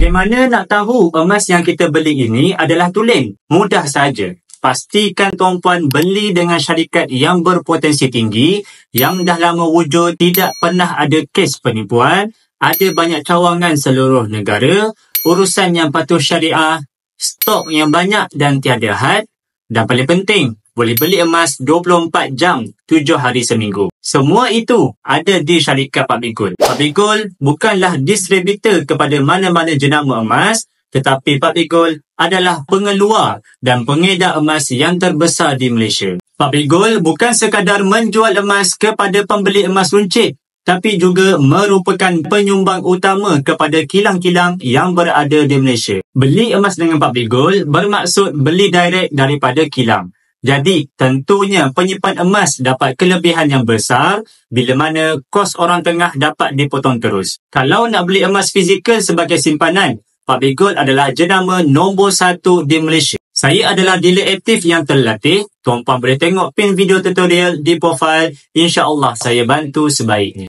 Bagaimana nak tahu emas yang kita beli ini adalah tulen? Mudah saja. Pastikan tuan-puan beli dengan syarikat yang berpotensi tinggi, yang dah lama wujud, tidak pernah ada kes penipuan, ada banyak cawangan seluruh negara, urusan yang patuh syariah, stok yang banyak dan tiada had, dan paling penting, boleh beli emas 24 jam, 7 hari seminggu. Semua itu ada di syarikat Pak Bigul. Pak Bigul bukanlah distributor kepada mana-mana jenama emas, tetapi Pak Bigul adalah pengeluar dan pengedar emas yang terbesar di Malaysia. Pak Bigul bukan sekadar menjual emas kepada pembeli emas runcit, tapi juga merupakan penyumbang utama kepada kilang-kilang yang berada di Malaysia. Beli emas dengan Pak Bigul bermaksud beli direct daripada kilang. Jadi, tentunya penyimpan emas dapat kelebihan yang besar bila mana kos orang tengah dapat dipotong terus. Kalau nak beli emas fizikal sebagai simpanan, Pak Bigul adalah jenama nombor 1 di Malaysia. Saya adalah dealer aktif yang terlatih. Tuan-puan boleh tengok pin video tutorial di profil. InsyaAllah saya bantu sebaiknya.